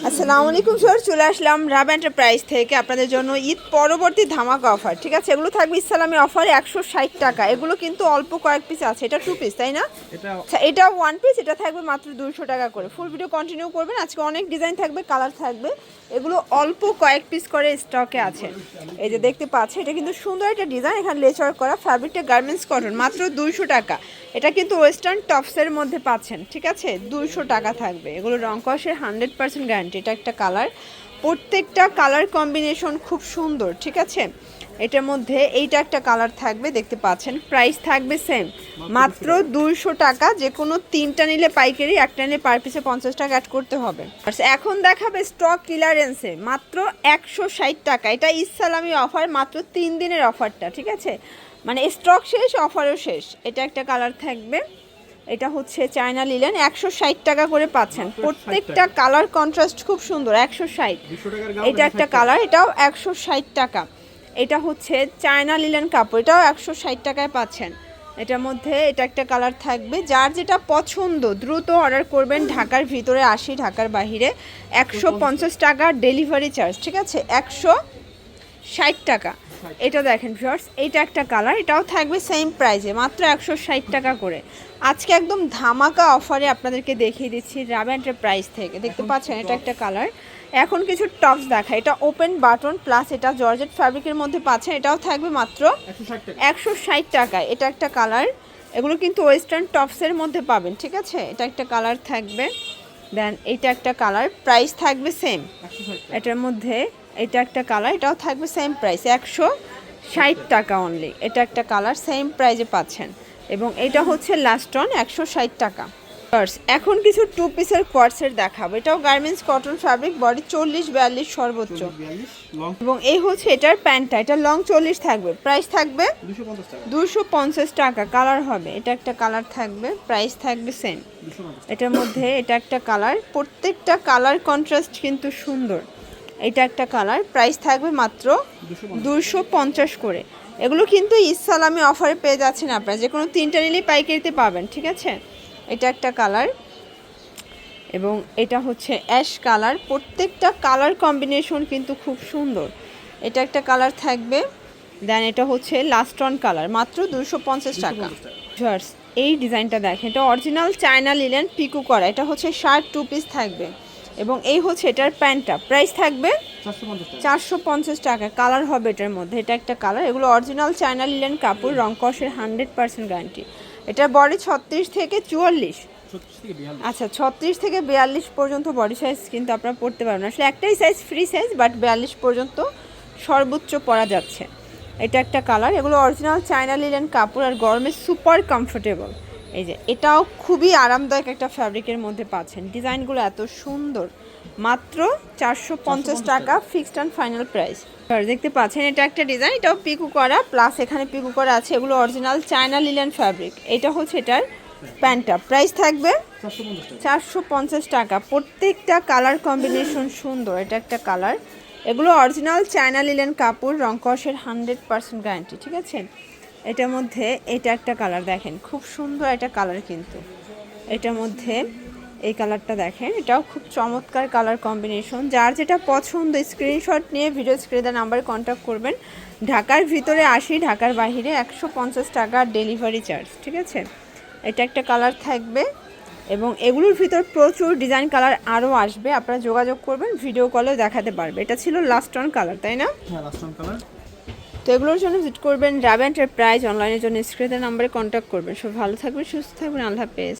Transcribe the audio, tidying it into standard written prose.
আসসালামু আলাইকুম স্যার, চলে আসলাম রাব এন্টারপ্রাইজ থেকে আপনাদের জন্য ঈদ পরবর্তী ধামাকা অফার। ঠিক আছে, এগুলো থাকবে ইসলামী অফার 160 টাকা। এগুলো কিন্তু অল্প কয়েক পিস আছে, এটা 2 পিস তাই না? আচ্ছা, এটা 1 পিস, এটা থাকবে মাত্র 200 টাকা করে। ফুল ভিডিও কন্টিনিউ করবেন, আজকে অনেক ডিজাইন থাকবে, কালার থাকবে। এগুলো অল্প কয়েক পিস করে স্টকে আছে। এই যে দেখতে পাচ্ছেন, এটা কিন্তু সুন্দর একটা ডিজাইন, এখানে লেচার করা, ফ্যাব্রিকটা গার্মেন্টস কটন, মাত্র 200 টাকা। এটা কিন্তু ওয়েস্টার্ন টপসের মধ্যে পাচ্ছেন। ঠিক আছে, 200 টাকা থাকবে। এগুলো রং কষের 100% গ্যারান্টি। এটা একটা কালার, প্রত্যেকটা কালার কম্বিনেশন খুব সুন্দর। ঠিক আছে, এটার মধ্যে এইটা একটা কালার থাকবে, দেখতে পাচ্ছেন। প্রাইস থাকবে সেম, মাত্র 200 টাকা। যে কোনো তিনটা নিলে পাইকারি, একটা নিলে পার পিসে 50 টাকা অ্যাড করতে হবে। এখন দেখাবে স্টক ক্লিয়ারেন্সে মাত্র 160 টাকা। এটা ইসলামী অফার, মাত্র 3 দিনের অফারটা। ঠিক আছে, মানে স্টক শেষ, অফারও শেষ। এটা একটা কালার থাকবে, এটা হচ্ছে চায়না লিলেন, 160 টাকা করে পাচ্ছেন। প্রত্যেকটা কালার কন্ট্রাস্ট খুব সুন্দর, 160। এটা একটা কালার, এটাও 160 টাকা। এটা হচ্ছে চায়না লিলেন কাপড়, এটাও 160 টাকায় পাচ্ছেন। এটার মধ্যে এটা একটা কালার থাকবে। যার যেটা পছন্দ দ্রুত অর্ডার করবেন। ঢাকার ভিতরে 80, ঢাকার বাহিরে 150 টাকা ডেলিভারি চার্জ। ঠিক আছে, 160 টাকা। এটা দেখেন ভিউয়ার্স, এইটা একটা কালার, এটাও থাকবে সেম প্রাইসে, মাত্র 160 টাকা করে। আজকে একদম ধামাকা অফারে আপনাদেরকে দেখিয়ে দিচ্ছি রাব এন্টারপ্রাইজ থেকে। দেখতে পাচ্ছেন, এটা একটা কালার। এখন কিছু টপস দেখা, এটা ওপেন বাটন প্লাস, এটা জর্জেট ফ্যাব্রিকের মধ্যে পাচ্ছেন। এটাও থাকবে মাত্র 160 টাকায়। এটা একটা কালার, এগুলো কিন্তু ওয়েস্টার্ন টপসের মধ্যে পাবেন। ঠিক আছে, এটা একটা কালার থাকবে। দেন এইটা একটা কালার, প্রাইস থাকবে সেম। এটার মধ্যে এটা একটা কালার, এটাও থাকবে সেম প্রাইস, 160 টাকা অনলি। এটা একটা কালার, সেম প্রাইসে পাচ্ছেন। এবং এটা হচ্ছে লাস্ট অন, 160 টাকা। এখন কিছু 2 পিসের কোয়ার্সের দেখাবো। এটাও গার্মেন্টস কটন ফ্যাব্রিক, বডি 40-42 সর্বোচ্চ। এবং এই হচ্ছে এটার প্যান্টটা, এটা লং 40 থাকবে। প্রাইস থাকবে 250 টাকা। কালার হবে, এটা একটা কালার থাকবে, প্রাইস থাকবে সেম। এটার মধ্যে এটা একটা কালার, প্রত্যেকটা কালার কন্ট্রাস্ট কিন্তু সুন্দর। এটা একটা কালার, প্রাইস থাকবে মাত্র 250 করে। এগুলো কিন্তু ইসলামী অফারে পেয়ে যাচ্ছেন আপনারা, যে কোনো তিনটা নিলেই পাইকারিতে পাবেন। ঠিক আছে, এটা একটা কালার, এবং এটা হচ্ছে অ্যাশ কালার। প্রত্যেকটা কালার কম্বিনেশন কিন্তু খুব সুন্দর। এটা একটা কালার থাকবে। দেন এটা হচ্ছে লাস্ট অন কালার, মাত্র 250 টাকা। জার্স, এই ডিজাইনটা দেখেন, এটা অরিজিনাল চায়না লিলেন পিকু করা। এটা হচ্ছে শার্ট 2 পিস থাকবে। এবং এই হচ্ছে এটার প্যান্টটা, প্রাইস থাকবে 450 টাকা। কালার হবে এটার মধ্যে, এটা একটা কালার। এগুলো অরিজিনাল চায়না লিলেন কাপড়, রং কষের 100% গ্যারান্টি। এটার বডি 36 থেকে 44, আচ্ছা 36 থেকে 42 পর্যন্ত বডি সাইজ কিন্তু আপনারা পরতে পারবেন। আসলে একটাই সাইজ ফ্রি সাইজ, বাট 42 পর্যন্ত সর্বোচ্চ পরা যাচ্ছে। এটা একটা কালার, এগুলো অরিজিনাল চায়না লিলেন কাপড়, আর গরমে সুপার কমফোর্টেবল। এই যে এটাও খুবই আরামদায়ক একটা ফ্যাব্রিকের মধ্যে পাচ্ছেন। ডিজাইনগুলো এত সুন্দর, মাত্র 450 টাকা ফিক্সড অ্যান্ড ফাইনাল প্রাইস। দেখতে পাচ্ছেন, এটা একটা ডিজাইন, এটাও পিকু করা প্লাস এখানে পিকু করা আছে। এগুলো অরিজিনাল চায়না লিলেন ফ্যাব্রিক। এটা হচ্ছে এটার প্যান্টটা, প্রাইস থাকবে 450 টাকা। প্রত্যেকটা কালার কম্বিনেশন সুন্দর। এটা একটা কালার, এগুলো অরিজিনাল চায়না লিলেন কাপড়, রং কষের 100% গ্যারান্টি। ঠিক আছে, এটার মধ্যে এটা একটা কালার দেখেন, খুব সুন্দর একটা কালার কিন্তু। এটার মধ্যে এই কালারটা দেখেন, এটাও খুব চমৎকার কালার কম্বিনেশন। যার যেটা পছন্দ স্ক্রিনশট নিয়ে ভিডিও স্ক্রিনে নাম্বারে কন্ট্যাক্ট করবেন। ঢাকার ভিতরে 80, ঢাকার বাইরে 150 টাকা ডেলিভারি চার্জ। ঠিক আছে, এটা একটা কালার থাকবে। এবং এগুলোর ভিতর প্রচুর ডিজাইন কালার আরও আসবে, আপনারা যোগাযোগ করবেন, ভিডিও কলেও দেখাতে পারবে। এটা ছিল লাস্ট অন কালার, তাই না? হ্যাঁ, লাস্ট অন কালার। তো এগুলোর জন্য ভিজিট করবেন রাব এন্টারপ্রাইজ, অনলাইনের জন্য স্ক্রিনের নাম্বারে কন্ট্যাক্ট করবেন। সব ভালো থাকবেন, সুস্থ থাকবেন, আল্লাহ হাফেজ।